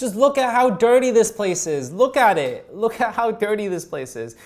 Just look at how dirty this place is. Look at it. Look at how dirty this place is.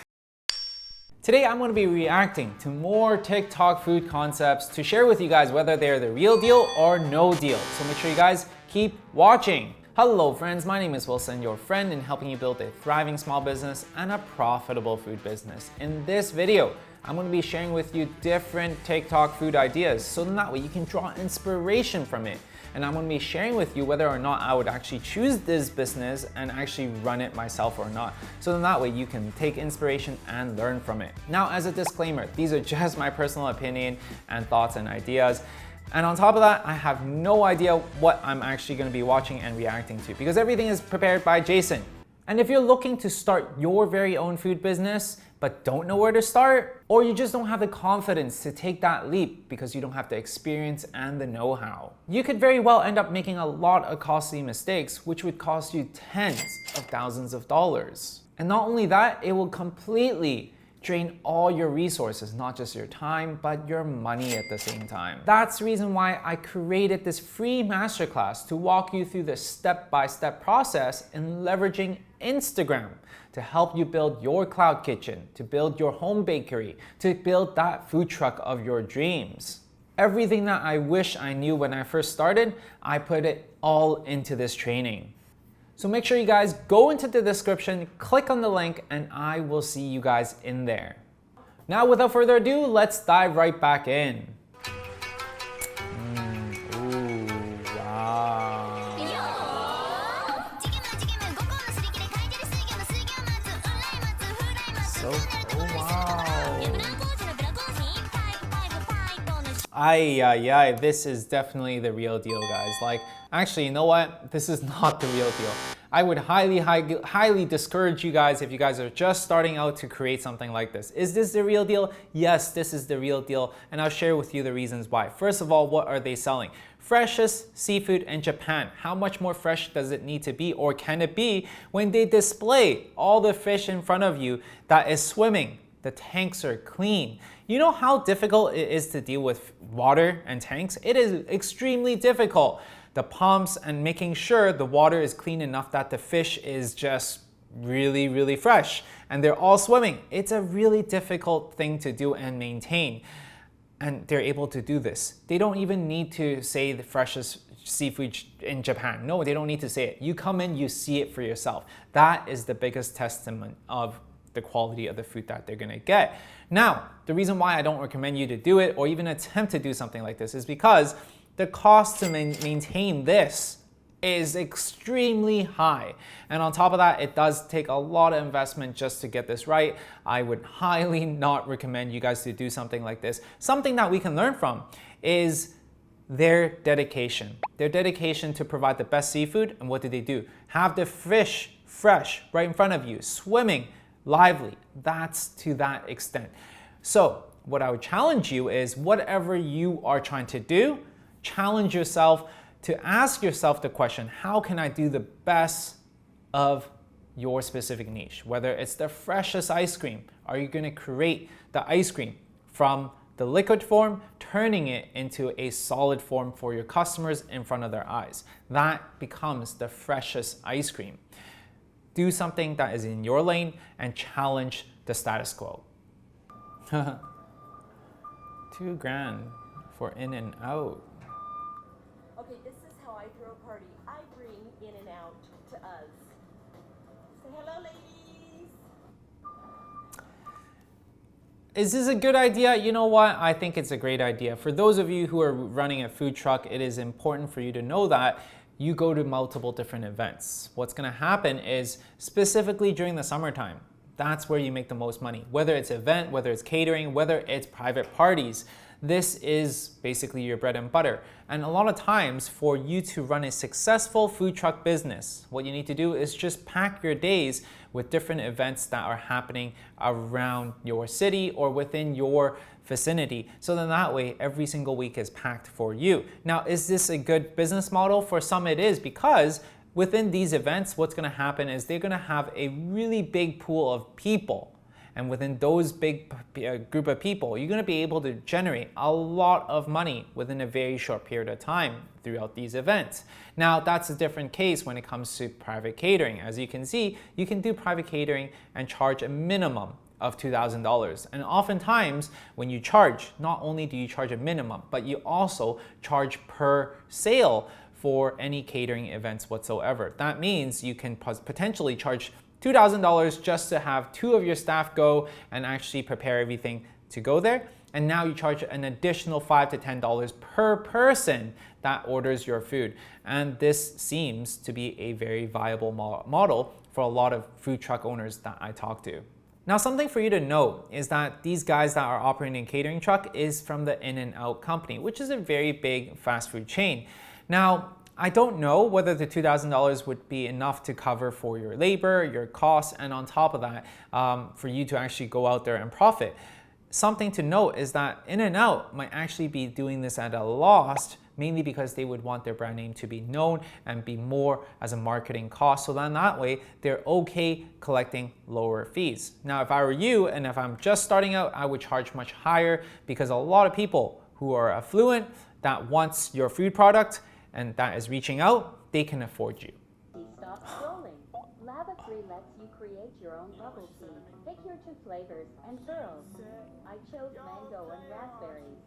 Today I'm going to be reacting to more TikTok food concepts to share with you guys whether they're the real deal or no deal. So make sure you guys keep watching. Hello friends, my name is Wilson, your friend in helping you build a thriving small business and a profitable food business. In this video, I'm going to be sharing with you different TikTok food ideas so that way you can draw inspiration from it. And I'm going to be sharing with you whether or not I would actually choose this business and actually run it myself or not. So then that way you can take inspiration and learn from it. Now, as a disclaimer, these are just my personal opinion and thoughts and ideas. And on top of that, I have no idea what I'm actually going to be watching and reacting to because everything is prepared by Jason. And if you're looking to start your very own food business, but don't know where to start, or you just don't have the confidence to take that leap because you don't have the experience and the know-how, you could very well end up making a lot of costly mistakes, which would cost you tens of thousands of dollars. And not only that, it will completely drain all your resources, not just your time, but your money at the same time. That's the reason why I created this free masterclass to walk you through the step-by-step process in leveraging Instagram to help you build your cloud kitchen, to build your home bakery, to build that food truck of your dreams. Everything that I wish I knew when I first started, I put it all into this training. So make sure you guys go into the description, click on the link, and I will see you guys in there. Now, without further ado, let's dive right back in. Ooh, wow. So, oh wow. Ay, this is definitely the real deal, guys. Like, actually, you know what? This is not the real deal. I would highly discourage you guys if you guys are just starting out to create something like this. Is this the real deal? Yes, this is the real deal, and I'll share with you the reasons why. First of all, what are they selling? Freshest seafood in Japan. How much more fresh does it need to be, or can it be, when they display all the fish in front of you that is swimming? The tanks are clean. You know how difficult it is to deal with water and tanks? It is extremely difficult. The pumps and making sure the water is clean enough that the fish is just really fresh and they're all swimming. It's a really difficult thing to do and maintain. And they're able to do this. They don't even need to say the freshest seafood in Japan. No, they don't need to say it. You come in, you see it for yourself. That is the biggest testament of the quality of the food that they're gonna get. Now, the reason why I don't recommend you to do it or even attempt to do something like this is because the cost to maintain this is extremely high. And on top of that, it does take a lot of investment just to get this right. I would highly not recommend you guys to do something like this. Something that we can learn from is their dedication. Their dedication to provide the best seafood. And what do? Have the fish fresh right in front of you, swimming, lively. That's to that extent. So what I would challenge you is whatever you are trying to do, challenge yourself to ask yourself the question, how can I do the best of your specific niche? Whether it's the freshest ice cream, are you going to create the ice cream from the liquid form, turning it into a solid form for your customers in front of their eyes? That becomes the freshest ice cream. Do something that is in your lane and challenge the status quo. $2,000 for in and out. Okay, this is how I throw a party. I bring in and out to us. Say hello, ladies. Is this a good idea? You know what? I think it's a great idea. For those of you who are running a food truck, it is important for you to know that you go to multiple different events. What's gonna happen is specifically during the summertime, that's where you make the most money. Whether it's event, whether it's catering, whether it's private parties, this is basically your bread and butter. And a lot of times for you to run a successful food truck business, what you need to do is just pack your days with different events that are happening around your city or within your vicinity. So then that way, every single week is packed for you. Now, is this a good business model? For some it is, because within these events, what's gonna happen is they're gonna have a really big pool of people. And within those big group of people, you're going to be able to generate a lot of money within a very short period of time throughout these events. Now, that's a different case when it comes to private catering. As you can see, you can do private catering and charge a minimum of $2,000. And oftentimes when you charge, not only do you charge a minimum, but you also charge per sale for any catering events whatsoever. That means you can potentially charge $2,000 just to have 2 of your staff go and actually prepare everything to go there. And now you charge an additional $5 to $10 per person that orders your food. And this seems to be a very viable model for a lot of food truck owners that I talk to. Now, something for you to know is that these guys that are operating a catering truck is from the In-N-Out company, which is a very big fast food chain. Now, I don't know whether the $2,000 would be enough to cover for your labor, your costs, and on top of that, for you to actually go out there and profit. Something to note is that In-N-Out might actually be doing this at a loss, mainly because they would want their brand name to be known and be more as a marketing cost. So then that way, they're okay collecting lower fees. Now, if I were you and if I'm just starting out, I would charge much higher because a lot of people who are affluent that wants your food product and that is reaching out, they can afford you. Stop scrolling. Lava-free lets you create your own bubble tea. Pick your 2 flavors and pearls. I chose mango and raspberries.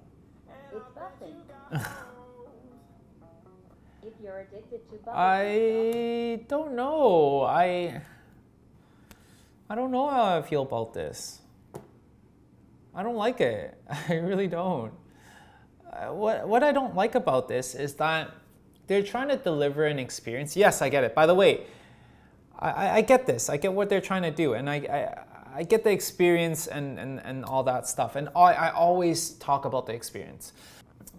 It's buffing. If you're addicted to bubble tea, I don't know. I don't know how I feel about this. I don't like it. I really don't. What I don't like about this is that they're trying to deliver an experience. Yes, I get it. By the way, I get this. I get what they're trying to do. And I get the experience and all that stuff. And I always talk about the experience.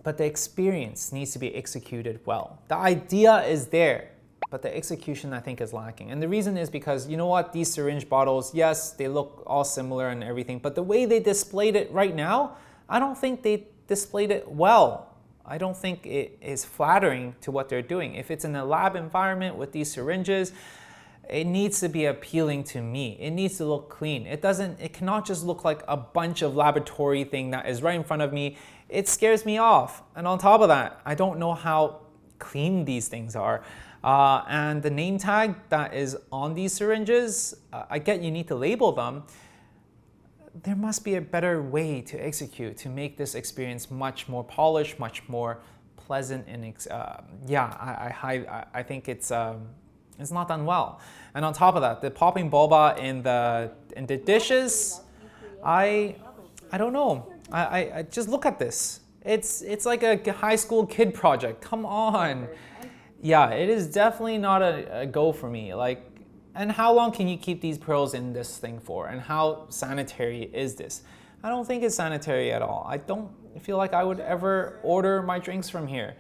But the experience needs to be executed well. The idea is there, but the execution I think is lacking. And the reason is because, you know what, these syringe bottles, yes, they look all similar and everything, but the way they displayed it right now, I don't think they displayed it well. I don't think it is flattering to what they're doing. If it's in a lab environment with these syringes, it needs to be appealing to me. It needs to look clean. It cannot just look like a bunch of laboratory thing that is right in front of me. It scares me off. And on top of that, I don't know how clean these things are. And the name tag that is on these syringes, I get you need to label them. There must be a better way to execute to make this experience much more polished, much more pleasant, and I think it's not done well. And on top of that, the popping boba in the dishes, I don't know. I just look at this. It's like a high school kid project. Come on. Yeah, it is definitely not a go for me. Like, and how long can you keep these pearls in this thing for? And how sanitary is this? I don't think it's sanitary at all. I don't feel like I would ever order my drinks from here.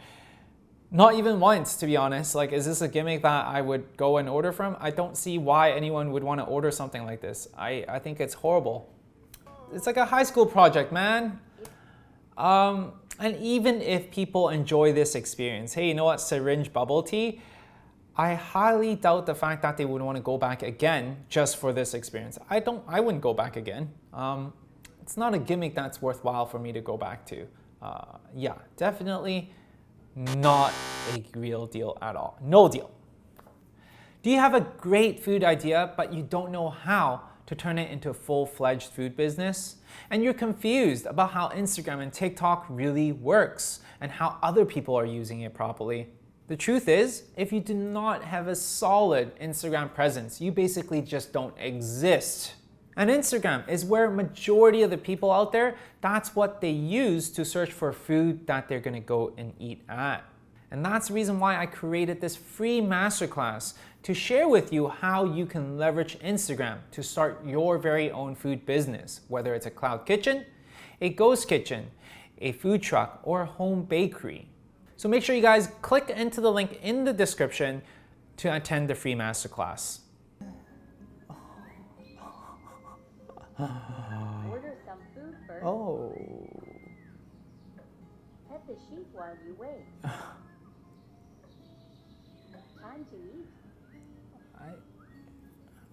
Not even once, to be honest. Like, is this a gimmick that I would go and order from? I don't see why anyone would want to order something like this. I think it's horrible. It's like a high school project, man. And even if people enjoy this experience, hey, you know what, syringe bubble tea, I highly doubt the fact that they would want to go back again just for this experience. I wouldn't go back again. It's not a gimmick that's worthwhile for me to go back to. Yeah, definitely not a real deal at all. No deal. Do you have a great food idea, but you don't know how to turn it into a full-fledged food business? And you're confused about how Instagram and TikTok really works and how other people are using it properly? The truth is, if you do not have a solid Instagram presence, you basically just don't exist. And Instagram is where majority of the people out there, that's what they use to search for food that they're gonna go and eat at. And that's the reason why I created this free masterclass to share with you how you can leverage Instagram to start your very own food business, whether it's a cloud kitchen, a ghost kitchen, a food truck, or a home bakery. So make sure you guys click into the link in the description to attend the free masterclass. order some food first. Oh. Pet the sheep while you wait. Time to eat.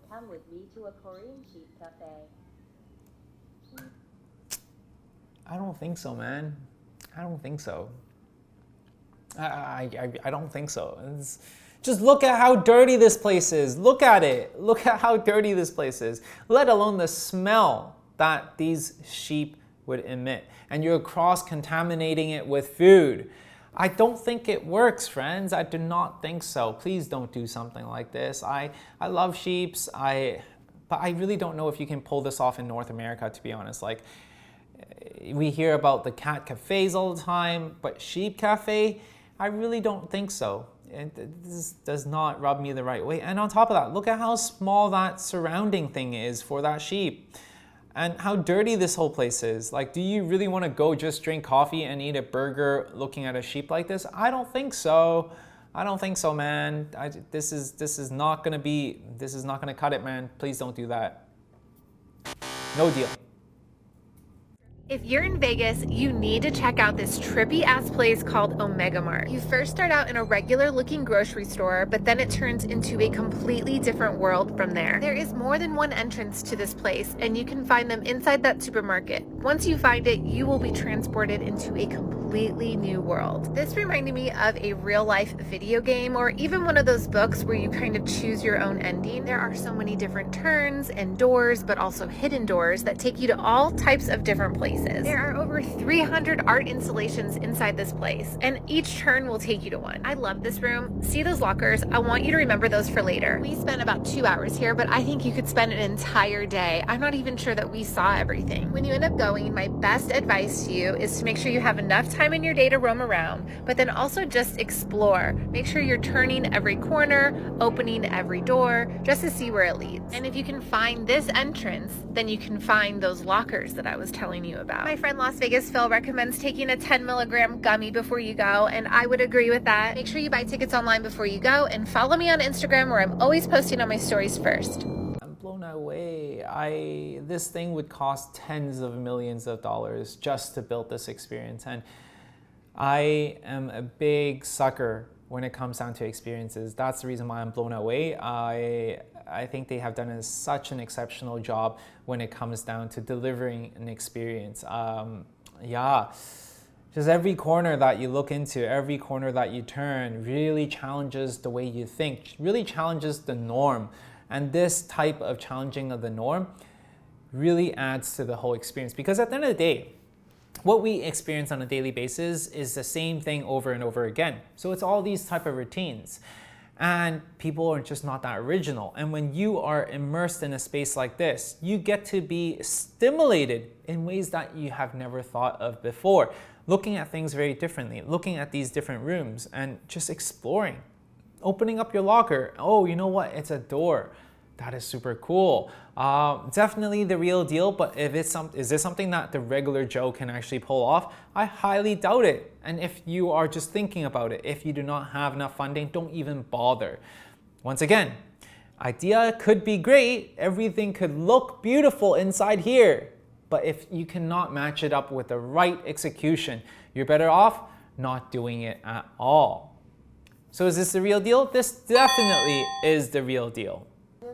Come with me to a Korean sheep cafe. I don't think so, man. I don't think so. I don't think so. Just look at how dirty this place is. Look at it. Look at how dirty this place is. Let alone the smell that these sheep would emit. And you're cross-contaminating it with food. I don't think it works, friends. I do not think so. Please don't do something like this. I love sheeps. But I really don't know if you can pull this off in North America, to be honest. Like, we hear about the cat cafes all the time, but sheep cafe, I really don't think so. This does not rub me the right way. And on top of that, look at how small that surrounding thing is for that sheep. And how dirty this whole place is. Like, do you really want to go just drink coffee and eat a burger looking at a sheep like this? I don't think so. I don't think so, man. This is not gonna cut it, man. Please don't do that. No deal. If you're in Vegas, you need to check out this trippy ass place called Omegamart. You first start out in a regular looking grocery store, but then it turns into a completely different world from there. There is more than one entrance to this place, and you can find them inside that supermarket. Once you find it, you will be transported into a completely new world. This reminded me of a real life video game, or even one of those books where you kind of choose your own ending. There are so many different turns and doors, but also hidden doors that take you to all types of different places. There are over 300 art installations inside this place, and each turn will take you to one. I love this room. See those lockers? I want you to remember those for later. We spent about 2 hours here, but I think you could spend an entire day. I'm not even sure that we saw everything. When you end up going, my best advice to you is to make sure you have enough time in your day to roam around, but then also just explore. Make sure you're turning every corner, opening every door, just to see where it leads. And if you can find this entrance, then you can find those lockers that I was telling you about. My friend Las Vegas Phil recommends taking a 10 milligram gummy before you go, and I would agree with that. Make sure you buy tickets online before you go, and follow me on Instagram where I'm always posting on my stories first. I'm blown away. This thing would cost tens of millions of dollars just to build this experience, and I am a big sucker when it comes down to experiences. That's the reason why I'm blown away. I think they have done such an exceptional job when it comes down to delivering an experience. Yeah, just every corner that you look into, every corner that you turn really challenges the way you think, really challenges the norm. And this type of challenging of the norm really adds to the whole experience, because at the end of the day, what we experience on a daily basis is the same thing over and over again. So it's all these type of routines. And people are just not that original. And when you are immersed in a space like this, you get to be stimulated in ways that you have never thought of before. Looking at things very differently, looking at these different rooms and just exploring. Opening up your locker. Oh, you know what? It's a door. That is super cool. Definitely the real deal, but is this something that the regular Joe can actually pull off? I highly doubt it. And if you are just thinking about it, if you do not have enough funding, don't even bother. Once again, idea could be great. Everything could look beautiful inside here. But if you cannot match it up with the right execution, you're better off not doing it at all. So is this the real deal? This definitely is the real deal.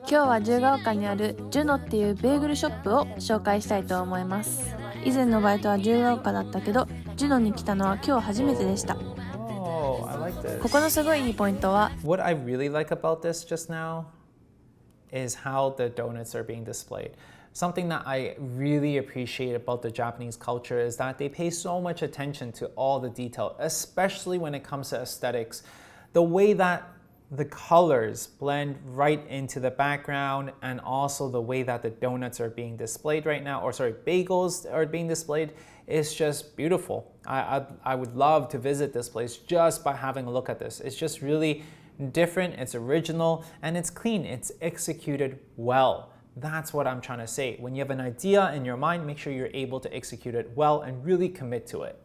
今日は自由が丘にあるジュノっていうベーグルショップを紹介したいと思います。以前のバイトは自由が丘だったけど、ジュノに来たのは今日初めてでした。Oh, I like this. ここのすごいいいポイントは What I really like about this just now is how the donuts are being displayed. Something that I really appreciate about the Japanese culture is that they pay so much attention to all the detail, especially when it comes to aesthetics. The way that the colors blend right into the background, and also the way that the donuts are being displayed right now, bagels are being displayed, is just beautiful. I would love to visit this place just by having a look at this. It's just really different, it's original, and it's clean. It's executed well. That's what I'm trying to say. When you have an idea in your mind, make sure you're able to execute it well and really commit to it.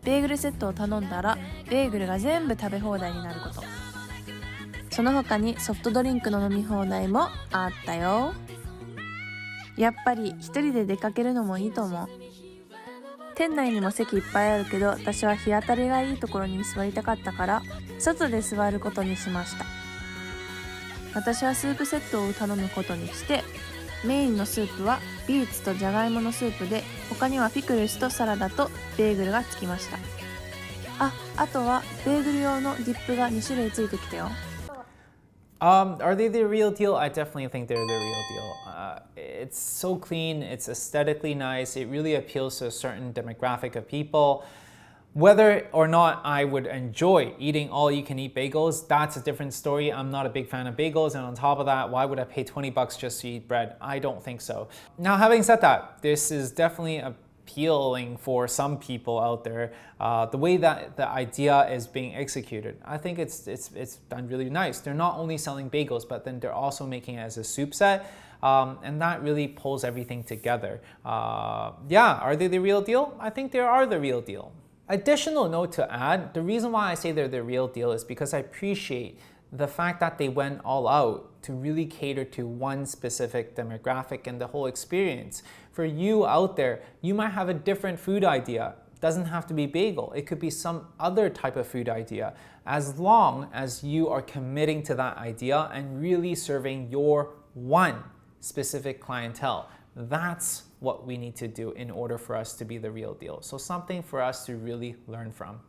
ベーグルセットを頼んだらベーグルが全部食べ放題になること。その他にソフトドリンクの飲み放題もあったよ。やっぱり一人で出かけるのもいいと思う。店内にも席いっぱいあるけど、私は日当たりがいいところに座りたかったから外で座ることにしました。私はスープセットを頼むことにして、メインのスープはビーツとじゃがいものスープで、他にはピクルスとサラダとベーグルがつきました。あとはベーグル用のディップが2種類ついてきたよ。Are they the real deal? I definitely think they're the real deal. It's so clean, it's aesthetically nice, it really appeals to a certain demographic of people. Whether or not I would enjoy eating all-you-can-eat bagels, that's a different story. I'm not a big fan of bagels, and on top of that, why would I pay 20 bucks just to eat bread? I don't think so. Now, having said that, this is definitely appealing for some people out there. The way that the idea is being executed, I think it's done really nice. They're not only selling bagels, but then they're also making it as a soup set, and that really pulls everything together. Yeah, are they the real deal? I think they are the real deal. Additional note to add, the reason why I say they're the real deal is because I appreciate the fact that they went all out to really cater to one specific demographic and the whole experience. For you out there, you might have a different food idea. It doesn't have to be bagel. It could be some other type of food idea. As long as you are committing to that idea and really serving your one specific clientele. That's what we need to do in order for us to be the real deal. So something for us to really learn from.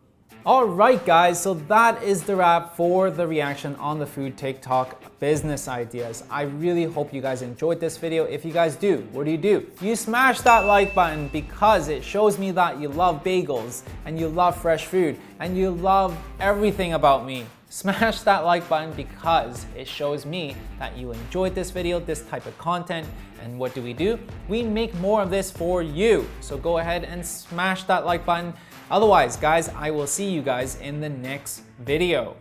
All right, guys, so that is the wrap for the reaction on the food TikTok business ideas. I really hope you guys enjoyed this video. If you guys do, what do? You smash that like button because it shows me that you love bagels and you love fresh food and you love everything about me. Smash that like button because it shows me that you enjoyed this video, this type of content. And what do? We make more of this for you. So go ahead and smash that like button. Otherwise, guys, I will see you guys in the next video.